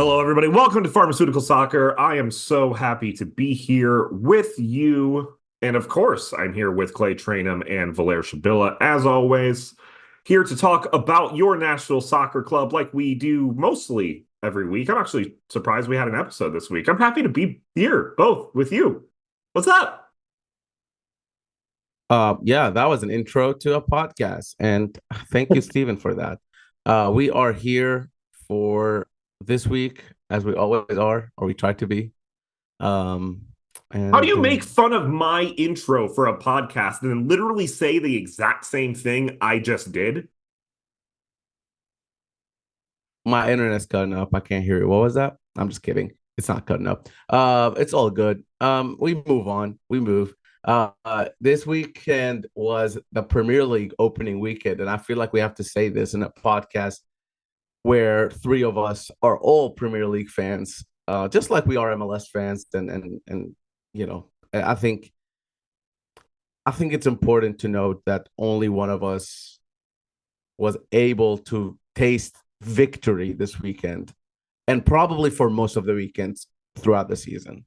Hello, everybody. Welcome to Pharmaceutical Soccer. I am so happy to be here with you. And of course, I'm here with Clay Trainum and Valer Shabilla, as always, here to talk about your Nashville Soccer Club like we do mostly every week. I'm actually surprised we had an episode this week. I'm happy to be here, both with you. What's up? Yeah, that was an intro to a podcast, and thank you, Stephen, for that. We are here for this week, as we always are, or we try to be. Um, How do and you make fun of my intro for a podcast and then literally say the exact same thing I just did? My internet's cutting up. I can't hear it. What was that? I'm just kidding. It's not cutting up. It's all good. We move on. We move. This weekend was the Premier League opening weekend, and I feel like we have to say this in a podcast where three of us are all Premier League fans, just like we are MLS fans, and you know, I think it's important to note that only one of us was able to taste victory this weekend, and probably for most of the weekends throughout the season.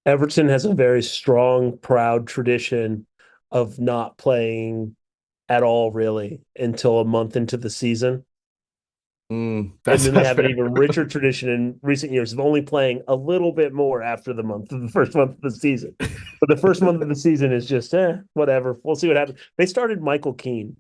Everton has a very strong, proud tradition of not playing at all, really, until a month into the season. And That's then they that's have an fair. even richer tradition in recent years of only playing a little bit more after the first month of the season. But the first month of the season is just, whatever. We'll see what happens. They started Michael Keane.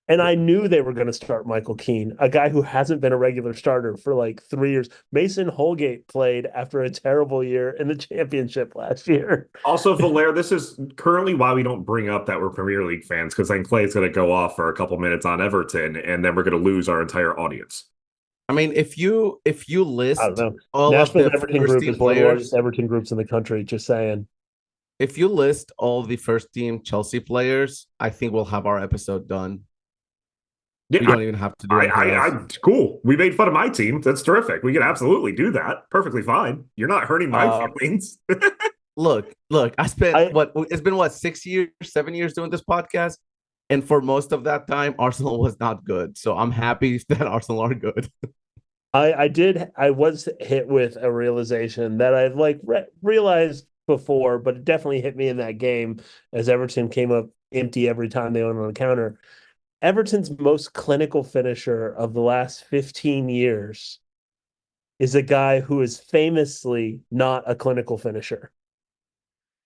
And I knew they were going to start Michael Keane, a guy who hasn't been a regular starter for like 3 years. Mason Holgate played after a terrible year in the championship last year. Also, Valer, this is currently why we don't bring up that we're Premier League fans, because then Clay's going to go off for a couple minutes on Everton, and then we're going to lose our entire audience. I mean, if you I don't list know. all of Nashville's the Everton first group team is one of the largest players, Everton groups in the country. Just saying. if you list all the first team Chelsea players, I think we'll have our episode done. Yeah, We don't even have to do anything else. cool. We made fun of my team. That's terrific. We can absolutely do that. Perfectly fine. You're not hurting my Uh, feelings. look. I spent I what it's been 6 years, 7 years doing this podcast, and for most of that time, Arsenal was not good. So I'm happy that Arsenal are good. I was hit with a realization that I've like realized before, but it definitely hit me in that game as Everton came up empty every time they went on a counter. Everton's most clinical finisher of the last 15 years is a guy who is famously not a clinical finisher.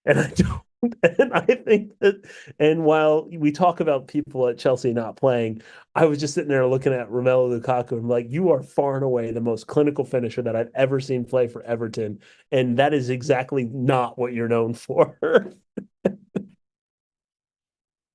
And I don't and I think that and while we talk about people at Chelsea not playing, I was just sitting there looking at Romelu Lukaku and I'm like, you are far and away the most clinical finisher that I've ever seen play for Everton. And that is exactly not what you're known for.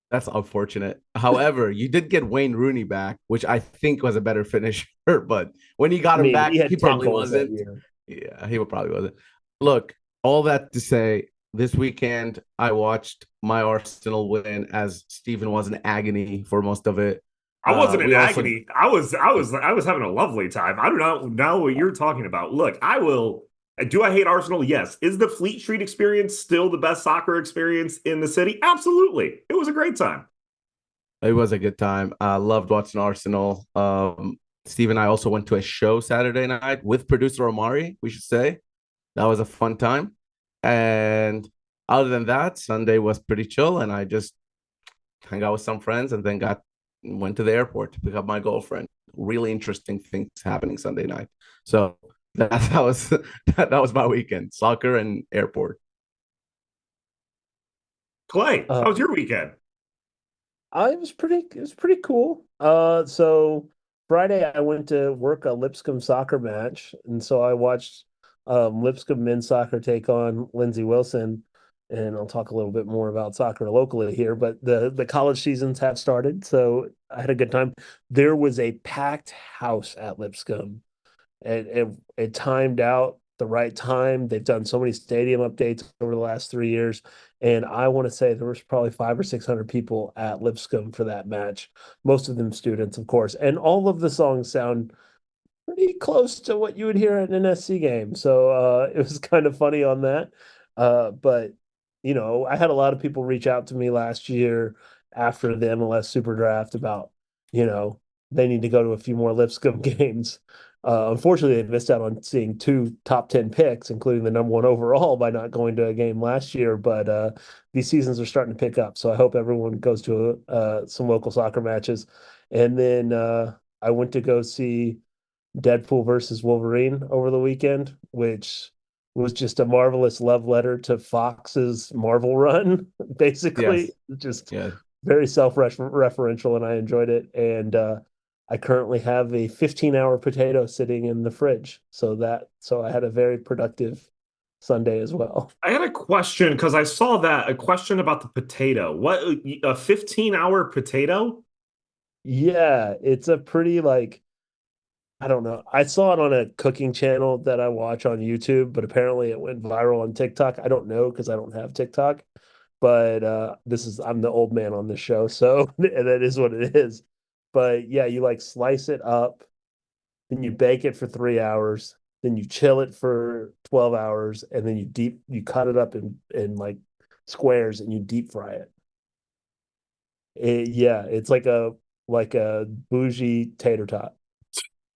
That's unfortunate. However, you did get Wayne Rooney back, which I think was a better finisher. But when he got I him mean, he back, he had 10 probably goals that wasn't. year. Yeah, he probably wasn't. Look, all that to say, this weekend I watched my Arsenal win as Stephen was in agony for most of it. I wasn't in We also agony. I was having a lovely time. I do not know what you're talking about. Look, I will. Do I hate Arsenal? Yes. Is the Fleet Street experience still the best soccer experience in the city? Absolutely. It was a great time. It was a good time. I loved watching Arsenal. Steve and I also went to a show Saturday night with producer Omari, we should say. That was a fun time. And other than that, Sunday was pretty chill. And I just hung out with some friends and then went to the airport to pick up my girlfriend. Really interesting things happening Sunday night. So that was that was my weekend. Soccer and airport. Clay, how was Um, your weekend? it was pretty cool. So Friday I went to work a Lipscomb soccer match, and so I watched Lipscomb men's soccer take on Lindsey Wilson, and I'll talk a little bit more about soccer locally here. But the college seasons have started, so I had a good time. There was a packed house at Lipscomb. It timed out the right time. They've done so many stadium updates over the last 3 years, and I want to say there was probably 500 or 600 people at Lipscomb for that match. Most of them students, of course, and all of the songs sound pretty close to what you would hear at an NSC game. So it was kind of funny on that. But I had a lot of people reach out to me last year after the MLS Super Draft about, you know, they need to go to a few more Lipscomb games. Unfortunately, they missed out on seeing two top 10 picks, including the number one overall, by not going to a game last year. But these seasons are starting to pick up. So I hope everyone goes to some local soccer matches. And then I went to go see Deadpool versus Wolverine over the weekend, which was just a marvelous love letter to Fox's Marvel run, basically. Yes. Just Yeah. very self-referential, and I enjoyed it. And I currently have a 15-hour potato sitting in the fridge. So I had a very productive Sunday as well. I had a question because I saw that a question about the potato. What, a 15-hour potato? Yeah, it's a pretty like I don't know. I saw it on a cooking channel that I watch on YouTube, but apparently it went viral on TikTok. I don't know because I don't have TikTok, but I'm the old man on this show, so that is what it is. But yeah, you like slice it up, then you bake it for 3 hours, then you chill it for 12 hours, and then you cut it up in like squares and you deep fry it. Yeah, it's like a bougie tater tot.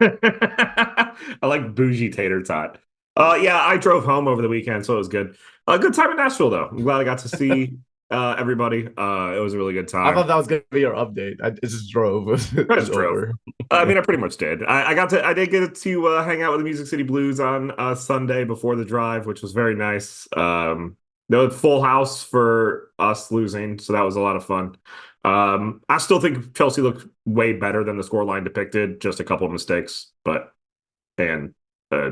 I like bougie tater tot. Yeah, I drove home over the weekend, so it was good. Good time in Nashville, though. I'm glad I got to see everybody. It was a really good I thought time. that was gonna be your update. I just drove. I It's just drove. over. I mean, I pretty much did. I did get to hang out with the Music City Blues on Sunday before the drive, which was very nice. No full house for us losing, so that was a lot of fun. I still think Chelsea looked way better than the scoreline depicted. Just a couple of mistakes, but and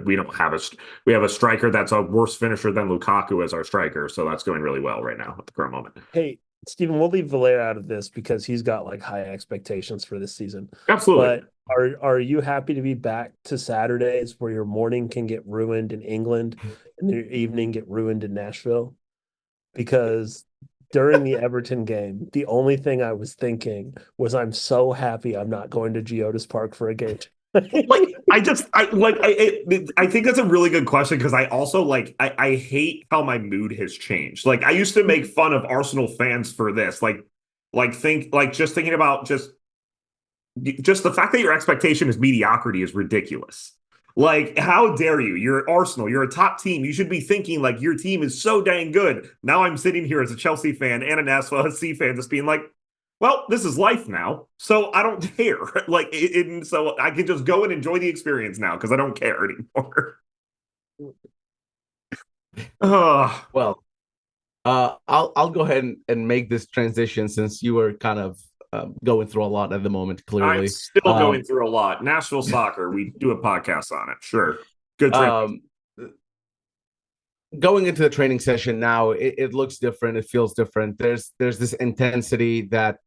we don't have we have a striker that's a worse finisher than Lukaku as our striker, so that's going really well right now at the current moment. Hey, Stephen, we'll leave Valer out of this because he's got like high expectations for this season. Absolutely. But are you happy to be back to Saturdays where your morning can get ruined in England and your evening get ruined in Nashville? Because during the Everton game, the only thing I was thinking was I'm so happy I'm not going to Geodis Park for a game. Like I think that's a really good question because I also I hate how my mood has changed. Like I used to make fun of Arsenal fans for this. Just thinking about just the fact that your expectation is mediocrity is ridiculous. Like, how dare you? You're Arsenal. You're a top team. You should be thinking like your team is so dang good. Now I'm sitting here as a Chelsea fan and an SLC fan, just being like, well, this is life now, so I don't care. So I can just go and enjoy the experience now because I don't care anymore. uh, Well, I'll go ahead and make this transition since you were kind of going through a lot at the moment. I'm Clearly, still going through a lot. Nashville soccer. We do a podcast on it. Sure, good trip. Going into the training session now, it looks different. It feels different. There's this intensity that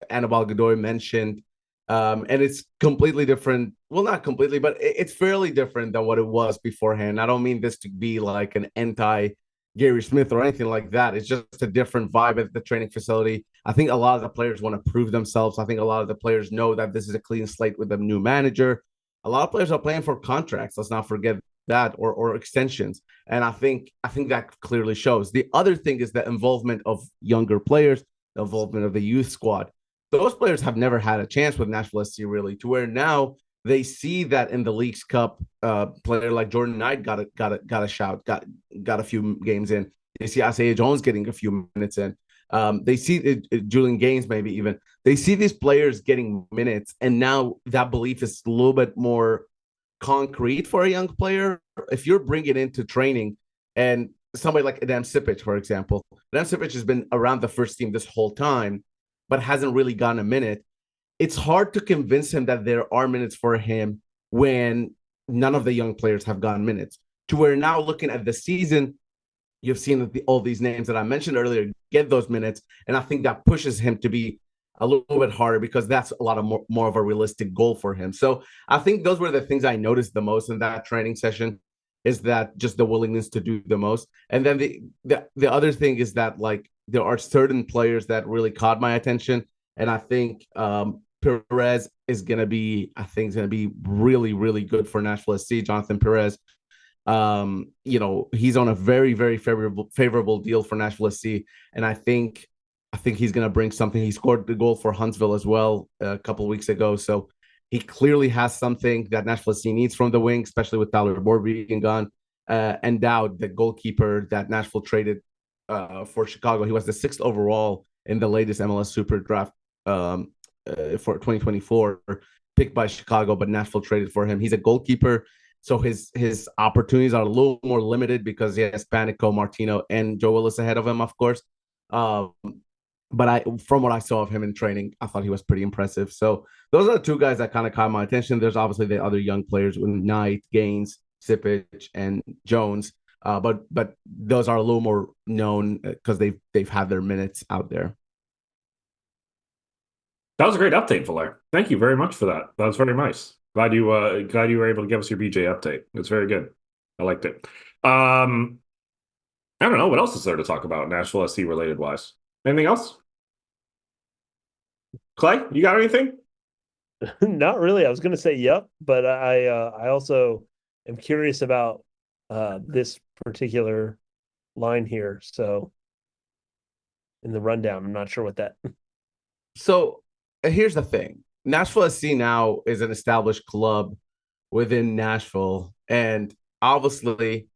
Anibal Godoy mentioned, and it's completely different. Well, not completely, but it's fairly different than what it was beforehand. I don't mean this to be like an anti Gary Smith or anything like that. It's just a different vibe at the training facility. I think a lot of the players want to prove themselves. I think a lot of the players know that this is a clean slate with a new manager. A lot of players are playing for contracts. Let's not forget that, or extensions. And I think that clearly shows. The other thing is the involvement of younger players, the involvement of the youth squad. Those players have never had a chance with Nashville SC really, to where now they see that in the Leagues Cup, player like Jordan Knight got a shout, got a few games in. They see Isaiah Jones getting a few minutes in. They see Julian Gaines maybe even. They see these players getting minutes, and now that belief is a little bit more concrete for a young player. If you're bringing into training and somebody like Adam Sipic, for example, Adam Sipic has been around the first team this whole time, but hasn't really gotten a minute. It's hard to convince him that there are minutes for him when none of the young players have gotten minutes. To where now looking at the season, you've seen that all these names that I mentioned earlier get those minutes, and I think that pushes him to be a little bit harder because that's a lot of more of a realistic goal for him. So I think those were the things I noticed the most in that training session, is that just the willingness to do the most. And then the other thing is that like there are certain players that really caught my attention, and I think Perez is going to be, really, really good for Nashville SC. Jonathan Perez, he's on a very, very favorable deal for Nashville SC, and I think he's going to bring something. He scored the goal for Huntsville as well a couple of weeks ago, so He clearly has something that Nashville SC needs from the wing, especially with Tyler Boyd being gone. And Dowd, the goalkeeper that Nashville traded for Chicago, he was the 6th overall in the latest MLS Super Draft for 2024, picked by Chicago, but Nashville traded for him. He's a goalkeeper, so his opportunities are a little more limited because he has Panico, Martino, and Joe Willis ahead of him, of course. Um, but from what I saw of him in training, I thought he was pretty impressive. So those are the two guys that kind of caught my attention. There's obviously the other young players with Knight, Gaines, Sipich, and Jones. But those are a little more known because they've had their minutes out there. That was a great update, Valer. Thank you very much for that. That was very nice. Glad you were able to give us your BJ update. It's very good. I liked it. I don't know what else is there to talk about Nashville SC related wise. Anything else? Clay, you got anything? Not really. I was going to say yep, but I also am curious about this particular line here. So in the rundown, I'm not sure what that. So here's the thing: Nashville SC now is an established club within Nashville, and obviously,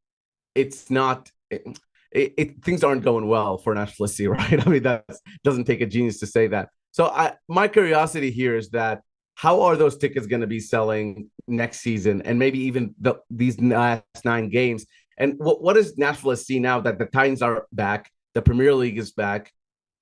it's not. Things aren't going well for Nashville SC, right? I mean, that doesn't take a genius to say that. So, my curiosity here is that how are those tickets going to be selling next season, and maybe even these last 9 games? And what is Nashville SC now that the Titans are back, the Premier League is back?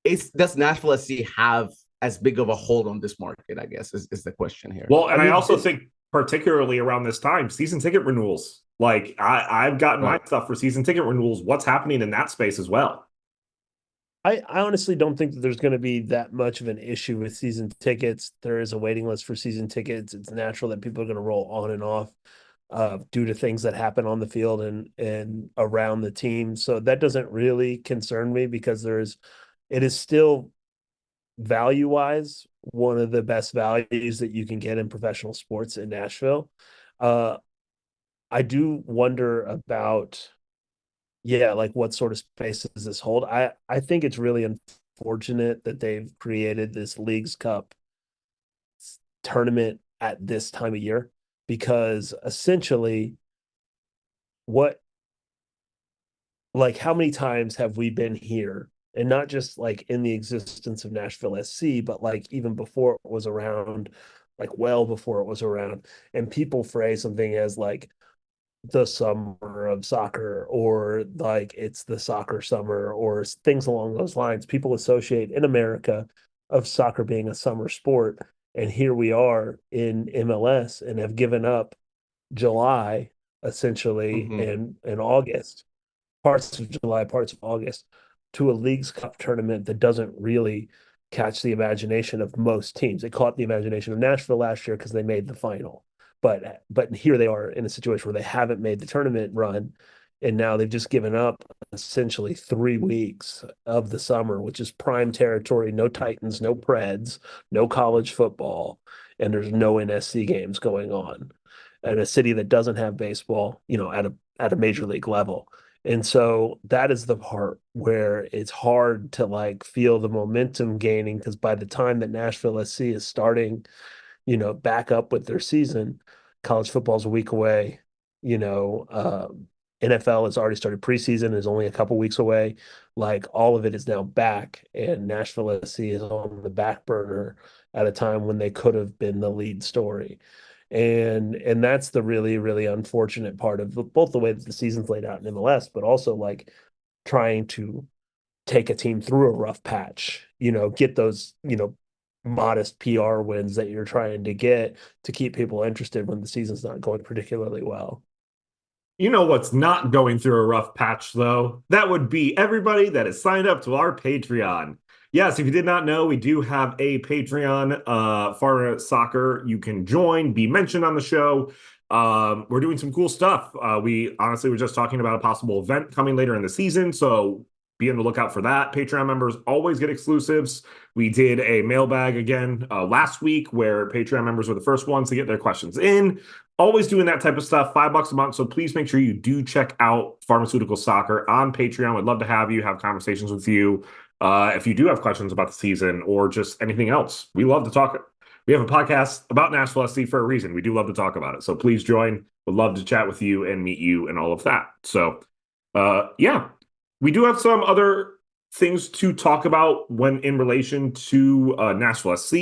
Does Nashville SC have as big of a hold on this market, I guess, is the question here. Well, and I also think particularly around this time, season ticket renewals. Like I've gotten my stuff for season ticket renewals. What's happening in that space as well? I honestly don't think that there's going to be that much of an issue with season tickets. There is a waiting list for season tickets. It's natural that people are going to roll on and off due to things that happen on the field and around the team. So that doesn't really concern me because it is still value-wise one of the best values that you can get in professional sports in Nashville. I do wonder about, like what sort of space does this hold? I think it's really unfortunate that they've created this Leagues Cup tournament at this time of year because essentially how many times have we been here, and not just like in the existence of Nashville SC, but like even before it was around, like well before it was around, and people phrase something as like the summer of soccer, or like it's the soccer summer, or things along those lines. People associate in America of soccer being a summer sport, and here we are in MLS and have given up July essentially and August, parts of July, parts of August, to a Leagues Cup tournament that doesn't really catch the imagination of most teams. It caught the imagination of Nashville last year because they made the final. But here they are in a situation where they haven't made the tournament run, and now they've just given up essentially 3 weeks of the summer, which is prime territory. No Titans, no Preds, no college football, and there's no NSC games going on. And a city that doesn't have baseball, at a major league level. And so that is the part where it's hard to like feel the momentum gaining, because by the time that Nashville SC is starting, back up with their season, college football's a week away. NFL has already started preseason, is only a couple weeks away. Like all of it is now back, and Nashville SC is on the back burner at a time when they could have been the lead story. And that's the really, really unfortunate part of both the way that the season's laid out in MLS, but also like trying to take a team through a rough patch, get those, modest PR wins that you're trying to get to keep people interested when the season's not going particularly well. You know what's not going through a rough patch, though? That would be everybody that is signed up to our Patreon. Yes, if you did not know, we do have a Patreon, Pharma Soccer. You can join, be mentioned on the show. We're doing some cool stuff. We honestly were just talking about a possible event coming later in the season, so be on the lookout for that. Patreon members always get exclusives. We did a mailbag again last week where Patreon members were the first ones to get their questions in. Always doing that type of stuff, $5 a month. So please make sure you do check out Pharmaceutical Soccer on Patreon. We'd love to have you, have conversations with you. If you do have questions about the season or just anything else, we love to talk. We have a podcast about Nashville SC for a reason. We do love to talk about it. So please join. Would love to chat with you and meet you and all of that. So, yeah, we do have some other things to talk about when in relation to Nashville SC.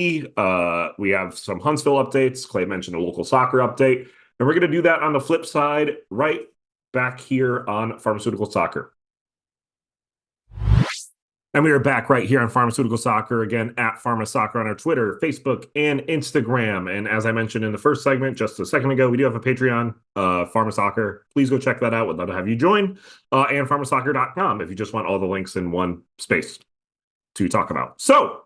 We have some Huntsville updates. Clay mentioned a local soccer update. And we're going to do that on the flip side right back here on Pharmaceutical Soccer. And we are back right here on Pharmaceutical Soccer, again, at Pharma Soccer on our Twitter, Facebook, and Instagram. And as I mentioned in the first segment just a second ago, we do have a Patreon, Pharma Soccer. Please go check that out. Would love to have you join. And pharmasoccer.com if you just want all the links in one space to talk about. So,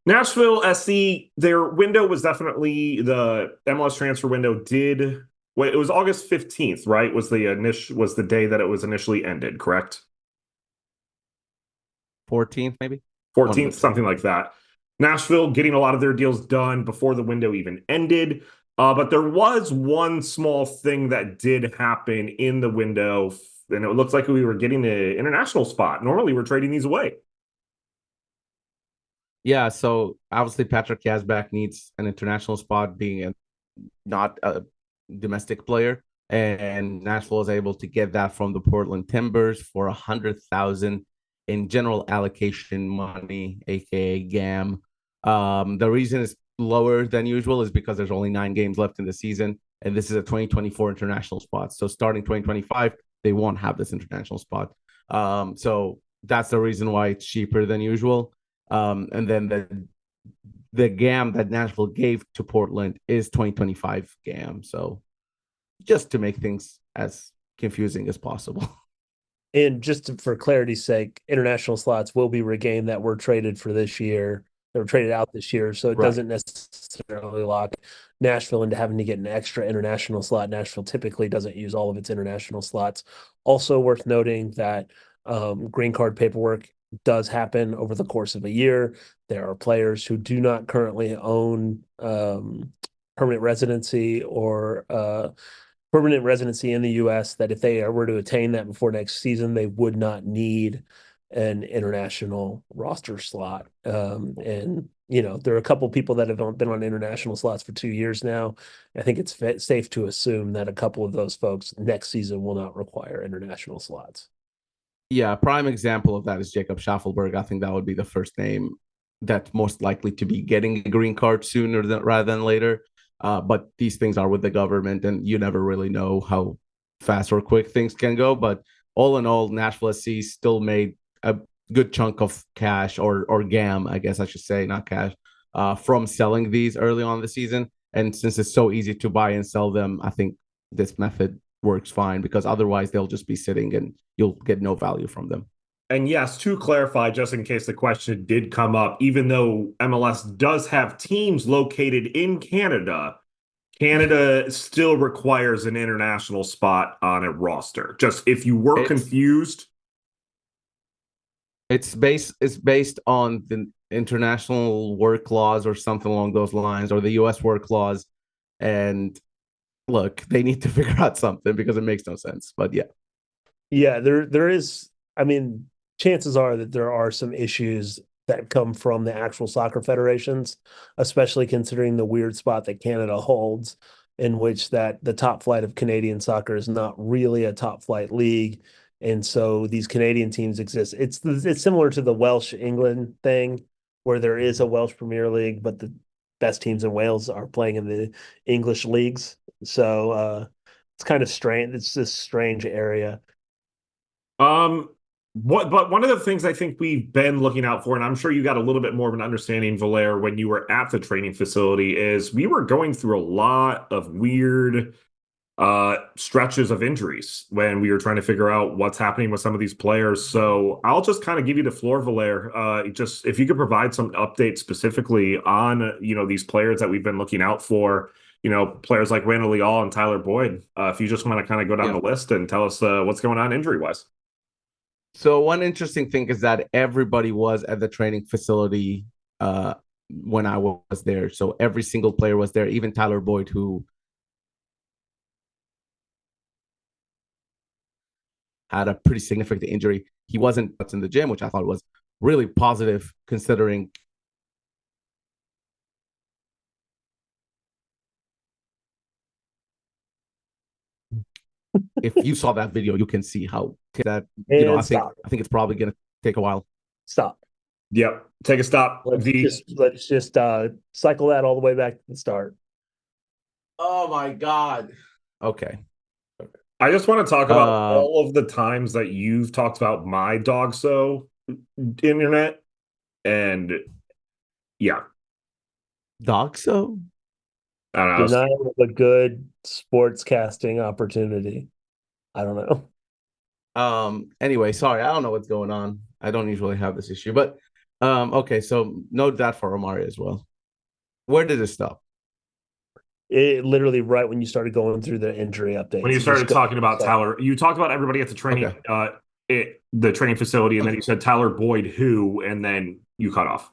Nashville SC, their window was definitely the MLS transfer window did. Wait, it was August 15th, right? Was the day that it was initially ended, correct? 14th, maybe 14th, something like that. Nashville getting a lot of their deals done before the window even ended. But there was one small thing that did happen in the window, and it looks like we were getting an international spot. Normally, we're trading these away. Yeah, so obviously Patrick Yazbek needs an international spot, being not a domestic player, and Nashville is able to get that from the Portland Timbers for 100,000 in general allocation money, aka GAM. The reason it's lower than usual is because there's only 9 games left in the season, and this is a 2024 international spot. So starting 2025, they won't have this international spot. So that's the reason why it's cheaper than usual. And then the GAM that Nashville gave to Portland is 2025 GAM. So just to make things as confusing as possible. And for clarity's sake, international slots will be regained that were traded for this year. They were traded out this year, so it doesn't necessarily lock Nashville into having to get an extra international slot. Nashville typically doesn't use all of its international slots. Also worth noting that green card paperwork does happen over the course of a year. There are players who do not currently own permanent residency or permanent residency in the U.S. that if they were to attain that before next season, they would not need an international roster slot. And, there are a couple people that have been on international slots for 2 years now. I think it's safe to assume that a couple of those folks next season will not require international slots. Yeah, prime example of that is Jacob Schaffelberg. I think that would be the first name that's most likely to be getting a green card sooner rather than later. But these things are with the government, and you never really know how fast or quick things can go. But all in all, Nashville SC still made a good chunk of cash or GAM, I guess I should say, not cash, from selling these early on in the season. And since it's so easy to buy and sell them, I think this method works fine, because otherwise they'll just be sitting and you'll get no value from them. And yes, to clarify, just in case the question did come up, even though MLS does have teams located in Canada, Canada still requires an international spot on a roster. Just if you were confused. It's based on the international work laws or something along those lines, or the US work laws. And look, they need to figure out something because it makes no sense. But yeah. Yeah, there is, I mean, chances are that there are some issues that come from the actual soccer federations, especially considering the weird spot that Canada holds, in which that the top flight of Canadian soccer is not really a top flight league. And so these Canadian teams exist. It's similar to the Welsh England thing, where there is a Welsh Premier League, but the best teams in Wales are playing in the English leagues. So it's kind of strange. It's this strange area. But one of the things I think we've been looking out for, and I'm sure you got a little bit more of an understanding, Valère, when you were at the training facility, is we were going through a lot of weird stretches of injuries when we were trying to figure out what's happening with some of these players. So I'll just kind of give you the floor, Valère. Just if you could provide some updates specifically on, these players that we've been looking out for, players like Randall Leal and Tyler Boyd. If you just want to kind of go down the list and tell us what's going on injury-wise. So one interesting thing is that everybody was at the training facility when I was there. So every single player was there, even Tyler Boyd, who had a pretty significant injury. He wasn't in the gym, which I thought was really positive considering if you saw that video, you can see how that, And I think it's probably going to take a while. stop. Yep. Take a stop. Let's just cycle that all the way back to the start. Oh my God. Okay. I just want to talk about Uh, all of the times that you've talked about my dog so internet. And yeah, Doxo? I don't know. Denial of a good sports casting opportunity. I don't know. Anyway, sorry, I don't know what's going on. I don't usually have this issue, but okay, so note that for Omari as well. Where did it stop? It literally right when you started going through the injury When updates. you It just started goes talking about stuff. Tyler, you talked about everybody at the training, Okay. the training facility, and then Okay. you said Tyler Boyd, who, and then you cut off.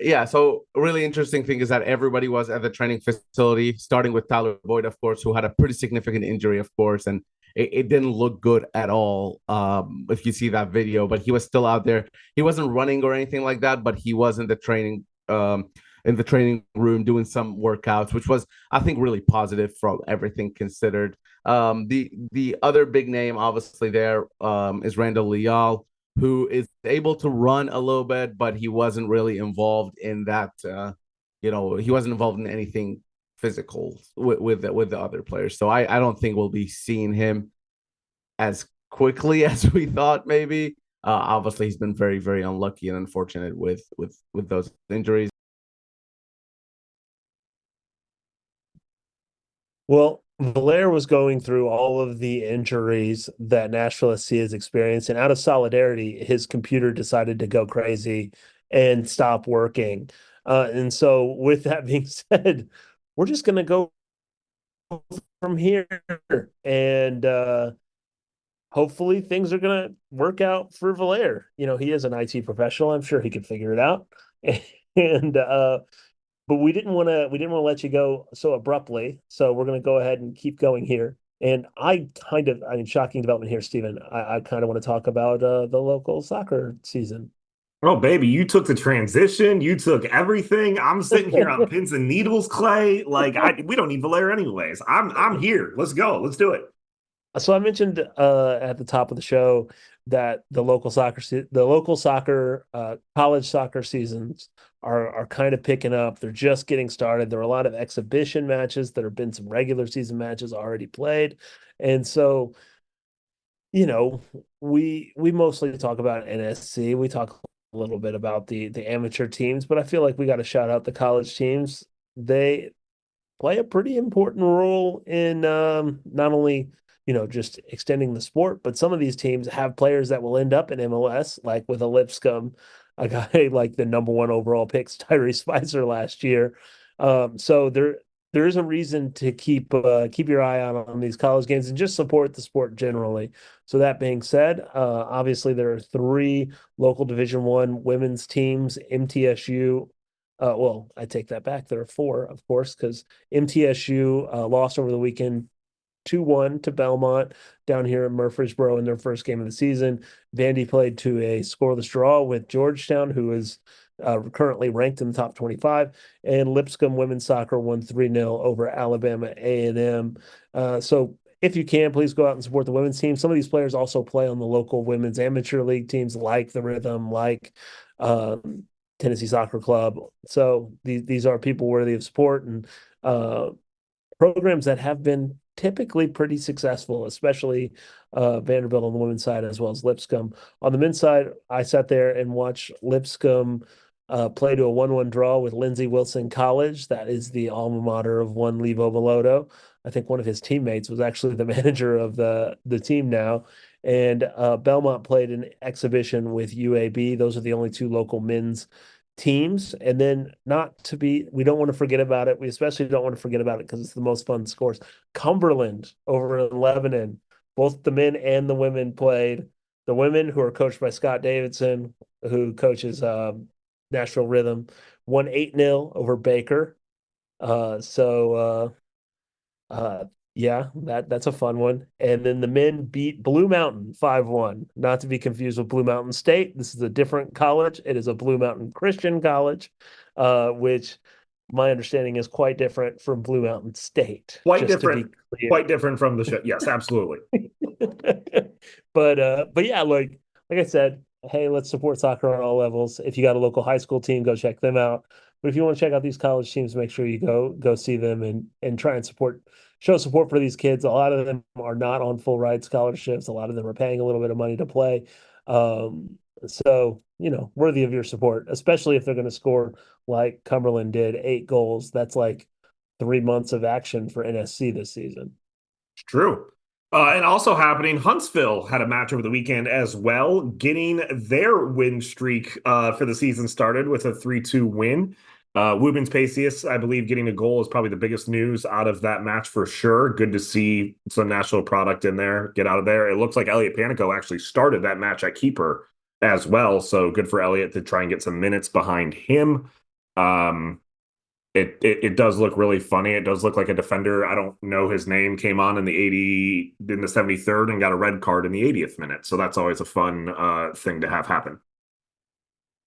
Yeah, so a really interesting thing is that everybody was at the training facility, starting with Tyler Boyd, of course, who had a pretty significant injury, of course, and it didn't look good at all. If you see that video, but he was still out there. He wasn't running or anything like that, but he was in the training room doing some workouts, which was, I think, really positive from everything considered. The other big name, obviously, there is Randall Leal, who is able to run a little bit, but he wasn't really involved in that. He wasn't involved in anything physical with the other players. So I don't think we'll be seeing him as quickly as we thought. Maybe. Obviously, he's been very very unlucky and unfortunate with those injuries. Well, Valaire was going through all of the injuries that Nashville SC has experienced, and out of solidarity, his computer decided to go crazy and stop working. And so, with that being said, we're just going to go from here, and hopefully things are going to work out for Valaire. He is an IT professional. I'm sure he could figure it out. And but we didn't want to let you go so abruptly. So we're going to go ahead and keep going here. And shocking development here, Stephen. I kind of want to talk about the local soccer season. Oh, baby, you took the transition. You took everything. I'm sitting here on pins and needles, Clay. Like we don't need Valera anyways. I'm here. Let's go. Let's do it. So I mentioned at the top of the show that the local soccer, college soccer seasons are kind of picking up. They're just getting started. There are a lot of exhibition matches. There have been some regular season matches already played, and so you know we mostly talk about NSC. We talk a little bit about the amateur teams, but I feel like we got to shout out the college teams. They play a pretty important role in not only just extending the sport, but some of these teams have players that will end up in MLS, like with a Lipscomb, a guy like the number one overall pick, Tyree Spicer last year. So there is a reason to keep your eye on these college games and just support the sport generally. So that being said, obviously there are three local Division I women's teams, MTSU. Well, I take that back. There are four, of course, because MTSU lost over the weekend 2-1 to Belmont down here in Murfreesboro in their first game of the season. Vandy played to a scoreless draw with Georgetown, who is currently ranked in the top 25, and Lipscomb women's soccer won 3-0 over Alabama A&M. So if you can, please go out and support the women's team. Some of these players also play on the local women's amateur league teams like the Rhythm, like Tennessee Soccer Club. So these are people worthy of support and programs that have been typically pretty successful, especially Vanderbilt on the women's side as well as Lipscomb. On the men's side, I sat there and watched Lipscomb play to a 1-1 draw with Lindsey Wilson College. That is the alma mater of one Levo Veloto. I think one of his teammates was actually the manager of the team now. And Belmont played an exhibition with UAB. Those are the only two local men's teams. And then we don't want to forget about it. We especially don't want to forget about it because it's the most fun scores. Cumberland over in Lebanon, both the men and the women played. The women, who are coached by Scott Davidson, who coaches Nashville Rhythm, won 8-0 over Baker. So yeah, that's a fun one. And then the men beat Blue Mountain 5-1, not to be confused with Blue Mountain State. This is a different college. It is a Blue Mountain Christian college, which my understanding is quite different from Blue Mountain State, Quite just to be different. clear. Quite different from the show. Yes, absolutely. But yeah, like I said, hey, let's support soccer on all levels. If you got a local high school team, go check them out. But if you want to check out these college teams, make sure you go see them and try and show support for these kids. A lot of them are not on full ride scholarships. A lot of them are paying a little bit of money to play. So worthy of your support, especially if they're going to score like Cumberland did, 8 goals. That's like 3 months of action for NSC this season. It's true. And also happening, Huntsville had a match over the weekend as well, getting their win streak for the season started with a 3-2 win. Woobens Pacius, I believe, getting a goal is probably the biggest news out of that match for sure. Good to see some national product in there, get out of there. It looks like Elliot Panico actually started that match at keeper as well. So good for Elliot to try and get some minutes behind him. It does look really funny. It does look like a defender, I don't know his name, came on in the 73rd and got a red card in the 80th minute. So that's always a fun thing to have happen.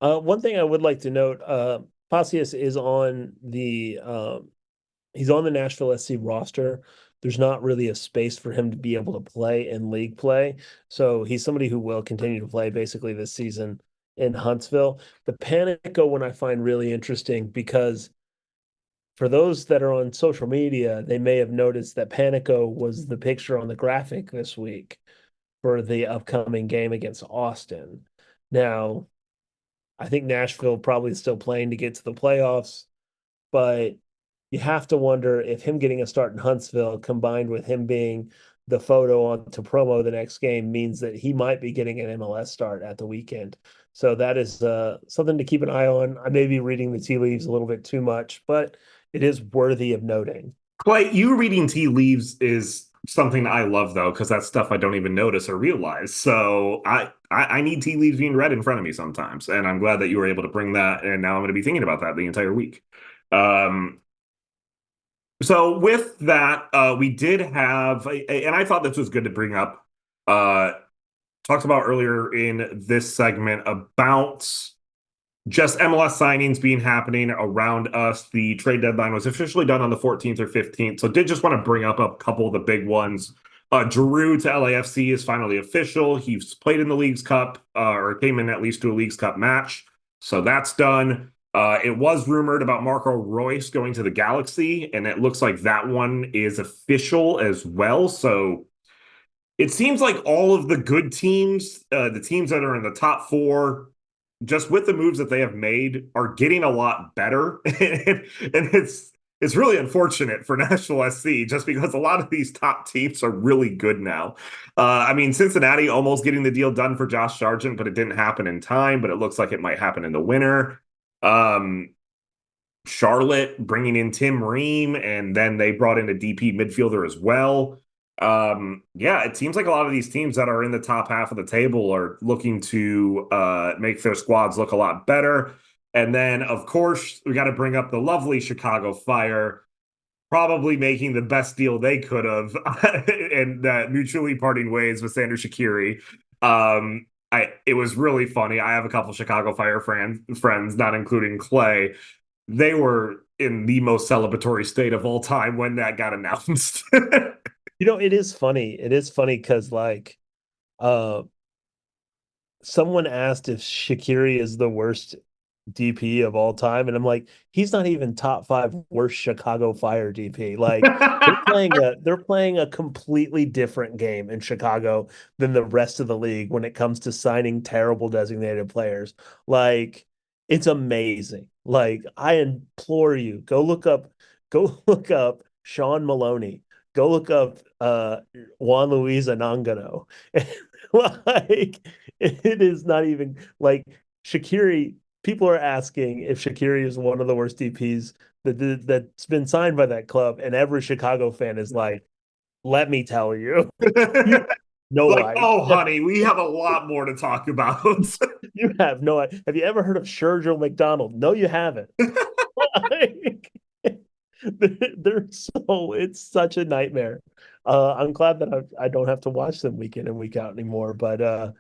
One thing I would like to note, Pacius is on he's on the Nashville SC roster. There's not really a space for him to be able to play in league play. So he's somebody who will continue to play basically this season in Huntsville. The Panico one I find really interesting because for those that are on social media, they may have noticed that Panico was the picture on the graphic this week for the upcoming game against Austin. Now, I think Nashville probably is still playing to get to the playoffs, but you have to wonder if him getting a start in Huntsville combined with him being the photo on to promo the next game means that he might be getting an MLS start at the weekend. So that is something to keep an eye on. I may be reading the tea leaves a little bit too much, but it is worthy of noting. Clay, you reading tea leaves is something I love though, because that's stuff I don't even notice or realize. So I need tea leaves being read in front of me sometimes, and I'm glad that you were able to bring that. And now I'm going to be thinking about that the entire week. So with that, we did have, and I thought this was good to bring up. Talked about earlier in this segment about just MLS signings being happening around us. The trade deadline was officially done on the 14th or 15th. So did just want to bring up a couple of the big ones. Giroux to LAFC is finally official. He's played in the Leagues Cup, or came in at least to a Leagues Cup match. So that's done. It was rumored about Marco Royce going to the Galaxy, and it looks like that one is official as well. So it seems like all of the good teams, the teams that are in the top four, just with the moves that they have made, are getting a lot better. And it's really unfortunate for Nashville SC just because a lot of these top teams are really good now. I mean, Cincinnati almost getting the deal done for Josh Sargent, but it didn't happen in time, but it looks like it might happen in the winter. Charlotte bringing in Tim Ream, and then they brought in a DP midfielder as well. Yeah, it seems like a lot of these teams that are in the top half of the table are looking to make their squads look a lot better. And then, of course, we got to bring up the lovely Chicago Fire, probably making the best deal they could have, and mutually parting ways with Sander Shaqiri. It was really funny. I have a couple Chicago Fire friends, not including Clay. They were in the most celebratory state of all time when that got announced. It is funny. It is funny because someone asked if Shaqiri is the worst DP of all time, and I'm like, he's not even top 5 worst Chicago Fire DP. Like they're playing a completely different game in Chicago than the rest of the league when it comes to signing terrible designated players. Like it's amazing. Like I implore you, go look up Sean Maloney. Go look up Juan Luis Anangano. Like it is not even like Shaqiri. People are asking if Shaqiri is one of the worst DPs that's been signed by that club, and every Chicago fan is like, "Let me tell you, you no Like, idea. oh, honey, we have a lot more to talk about. You have no idea. Have you ever heard of Sergio McDonald? No, you haven't. Like, they're so it's such a nightmare. I'm glad that I don't have to watch them week in and week out anymore. But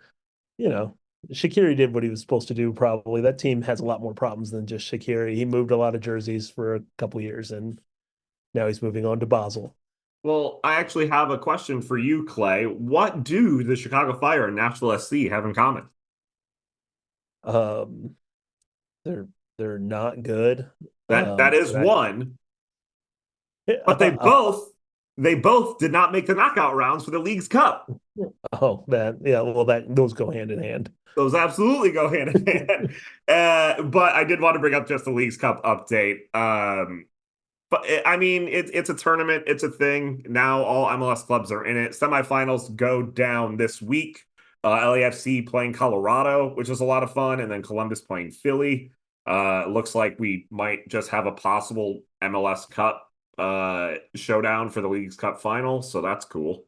Shaqiri did what he was supposed to do, probably. That team has a lot more problems than just Shaqiri. He moved a lot of jerseys for a couple years, and now he's moving on to Basel. Well, I actually have a question for you, Clay. What do the Chicago Fire and Nashville SC have in common? Um, they're they're not good. That is And one, but I they both did not make the knockout rounds for the League's Cup. oh that yeah, well that those go hand in hand. Those absolutely go hand in hand. But I did want to bring up just the League's Cup update. But I mean, it's a tournament, it's a thing. Now all MLS clubs are in it. Semifinals go down this week. LAFC playing Colorado, which is a lot of fun, and then Columbus playing Philly. Looks like we might just have a possible MLS Cup showdown for the League's Cup final, so that's cool.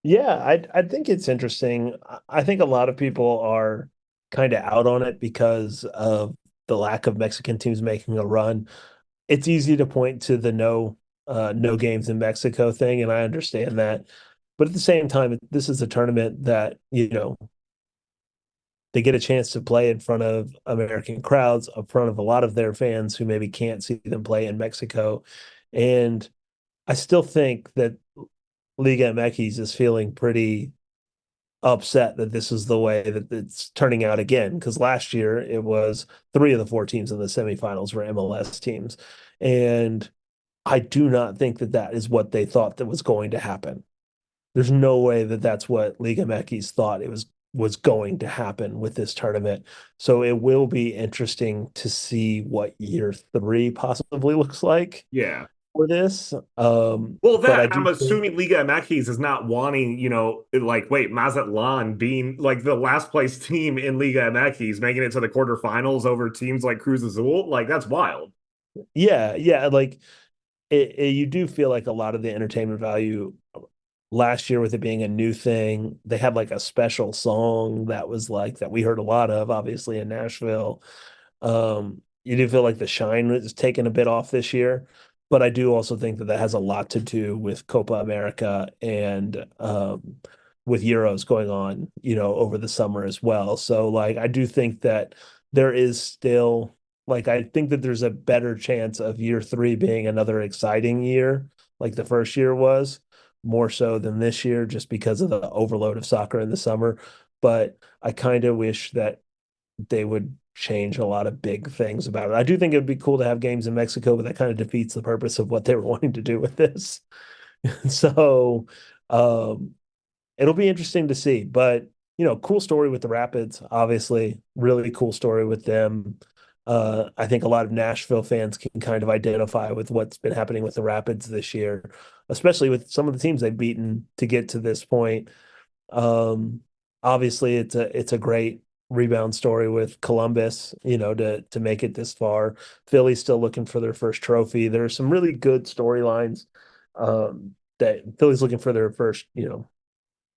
Yeah, I think it's interesting. I think a lot of people are kind of out on it because of the lack of Mexican teams making a run. It's easy to point to the no games in Mexico thing, and I understand that. But at the same time, this is a tournament that, they get a chance to play in front of American crowds, in front of a lot of their fans who maybe can't see them play in Mexico. And I still think that Liga MX is feeling pretty upset that this is the way that it's turning out again. Because last year it was three of the four teams in the semifinals were MLS teams. And I do not think that that is what they thought that was going to happen. There's no way that that's what Liga MX thought it was going to happen with this tournament. So it will be interesting to see what year three possibly looks like Yeah. for this. Well, But I that I'm do think, assuming Liga MX is not wanting, like, wait, Mazatlan being like the last place team in Liga MX, making it to the quarterfinals over teams like Cruz Azul, like that's wild. yeah, like you do feel like a lot of the entertainment value last year with it being a new thing, they had like a special song that was like that we heard a lot of, obviously in Nashville. You do feel like the shine was taken a bit off this year, but I do also think that that has a lot to do with Copa America and with Euros going on, over the summer as well. So like I do think that there is still like I think that there's a better chance of year three being another exciting year, like the first year was, more so than this year, just because of the overload of soccer in the summer. But I kind of wish that they would change a lot of big things about it. I do think it would be cool to have games in Mexico, but that kind of defeats the purpose of what they were wanting to do with this. So um, it'll be interesting to see. But cool story with the Rapids, obviously, really cool story with them. I think a lot of Nashville fans can kind of identify with what's been happening with the Rapids this year, especially with some of the teams they've beaten to get to this point. Um, Obviously, it's a great rebound story with Columbus, to make it this far. Philly's still looking for their first trophy. There are some really good storylines. That Philly's looking for their first,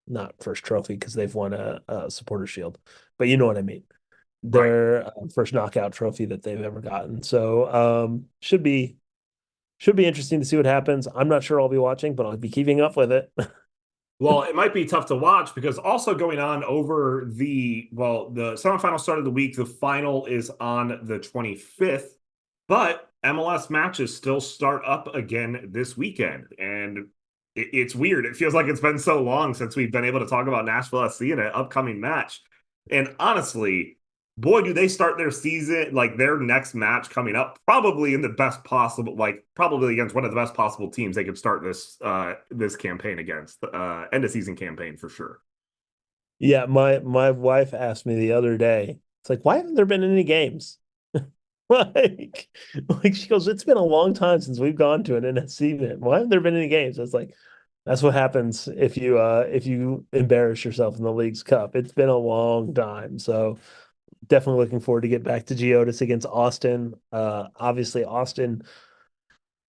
not first trophy because they've won a supporter shield, but you know what I mean. Right. Their first knockout trophy that they've ever gotten. So should be interesting to see what happens. I'm not sure I'll be watching, but I'll be keeping up with it. Well, it might be tough to watch because also going on over the semifinal start of the week, the final is on the 25th, but MLS matches still start up again this weekend. And it's weird. It feels like it's been so long since we've been able to talk about Nashville SC in an upcoming match. And honestly, boy, do they start their season, like their next match coming up, probably in the best possible, like probably against one of the best possible teams they could start this campaign against, end of season campaign for sure. Yeah, my wife asked me the other day. It's like, why haven't there been any games? Like, like she goes, it's been a long time since we've gone to an NSC event. Why haven't there been any games? I was like, that's what happens if you embarrass yourself in the League's Cup. It's been a long time. So definitely looking forward to get back to Geodis against Austin. Obviously Austin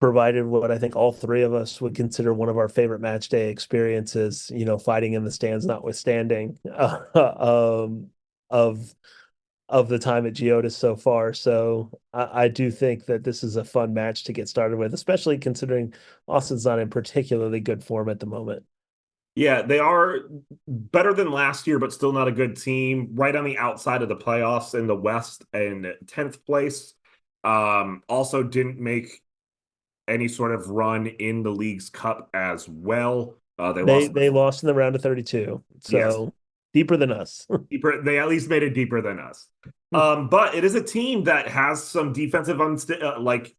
provided what I think all three of us would consider one of our favorite match day experiences, fighting in the stands notwithstanding, of the time at Geodis so far. So I do think that this is a fun match to get started with, especially considering Austin's not in particularly good form at the moment. Yeah, they are better than last year, but still not a good team. Right on the outside of the playoffs in the West and 10th place. Also didn't make any sort of run in the league's cup as well. They They lost. they lost in the round of 32, Yes, so deeper than us. deeper. They at least made it deeper than us. But it is a team that has some defensive like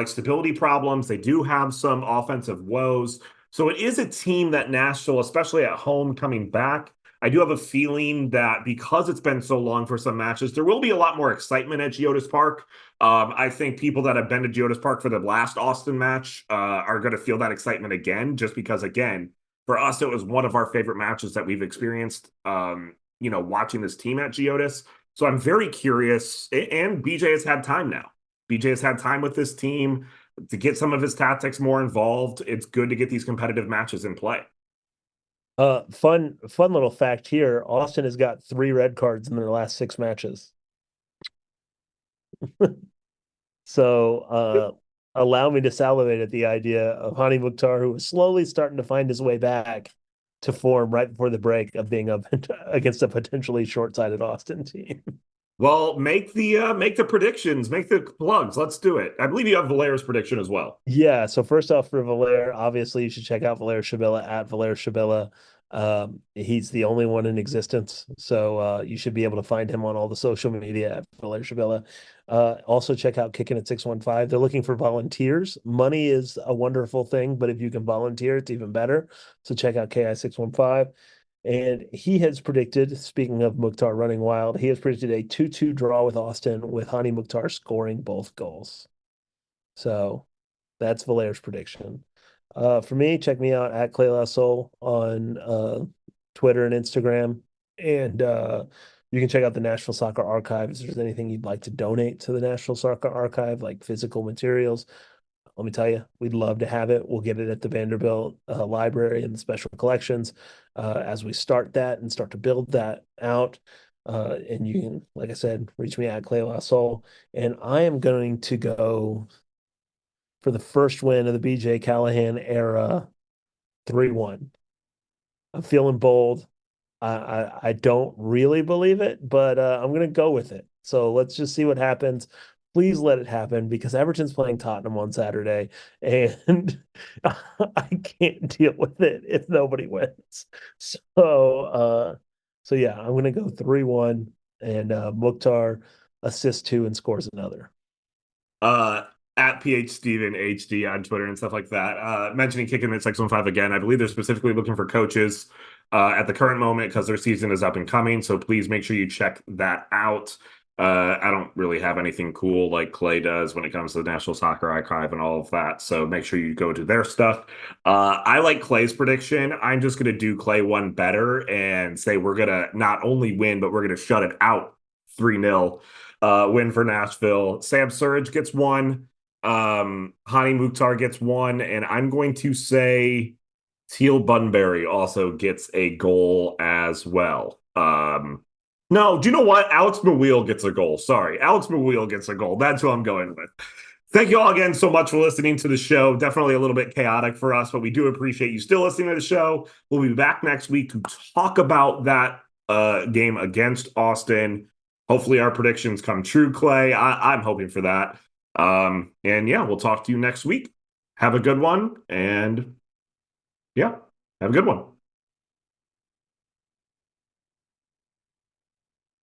stability problems. They do have some offensive woes. So it is a team that Nashville, especially at home, coming back. I do have a feeling that because it's been so long for some matches, there will be a lot more excitement at Geodis Park. I think people that have been to Geodis Park for the last Austin match are going to feel that excitement again, just because, again, for us, it was one of our favorite matches that we've experienced, watching this team at Geodis. So I'm very curious. And BJ has had time now. BJ has had time with this team to get some of his tactics more involved. It's good to get these competitive matches in play. Fun little fact here. Austin has got 3 red cards in their last 6 matches. So allow me to salivate at the idea of Hani Mukhtar, who was slowly starting to find his way back to form right before the break of being up against a potentially short-sided Austin team. Well, make the predictions, make the plugs. Let's do it. I believe you have Valera's prediction as well. Yeah. So first off, for Valer, obviously you should check out Valer Shabilla at Valer Shabilla. He's the only one in existence, so you should be able to find him on all the social media at Valer Shabilla. Also check out Kicking at 615. They're looking for volunteers. Money is a wonderful thing, but if you can volunteer, it's even better. So check out KI 615. And he has predicted, speaking of Mukhtar running wild, he has predicted a 2-2 draw with Austin, with Hani Mukhtar scoring both goals. So that's Valaire's prediction. For me, check me out at Clay Soul on Twitter and Instagram. And you can check out the Nashville Soccer Archive. If there's anything you'd like to donate to the Nashville Soccer Archive, like physical materials, let me tell you, we'd love to have it. We'll get it at the Vanderbilt Library and the special collections as we start that and start to build that out. And you can, like I said, reach me at Clay La Soul. And I am going to go for the first win of the BJ Callahan era 3-1. I'm feeling bold. I don't really believe it, but I'm going to go with it. So let's just see what happens. Please let it happen because Everton's playing Tottenham on Saturday, and I can't deal with it if nobody wins. So yeah, I'm going to go 3-1, and Mukhtar assists 2 and scores another. uh at PH Steven HD on Twitter and stuff like that. Mentioning Kicking at 615 again. I believe they're specifically looking for coaches at the current moment because their season is up and coming. So please make sure you check that out. I don't really have anything cool like Clay does when it comes to the National Soccer Archive and all of that. So make sure you go to their stuff. I like Clay's prediction. I'm just going to do Clay one better and say we're going to not only win, but we're going to shut it out 3-0. Win for Nashville. Sam Surridge gets 1. Hani Mukhtar gets 1. And I'm going to say Teal Bunbury also gets a goal as well. No, do you know what? Alex Maweel gets a goal. Sorry. Alex Maweel gets a goal. That's who I'm going with. Thank you all again so much for listening to the show. Definitely a little bit chaotic for us, but we do appreciate you still listening to the show. We'll be back next week to talk about that game against Austin. Hopefully our predictions come true, Clay. I'm hoping for that. And yeah, we'll talk to you next week. Have a good one. And yeah, have a good one.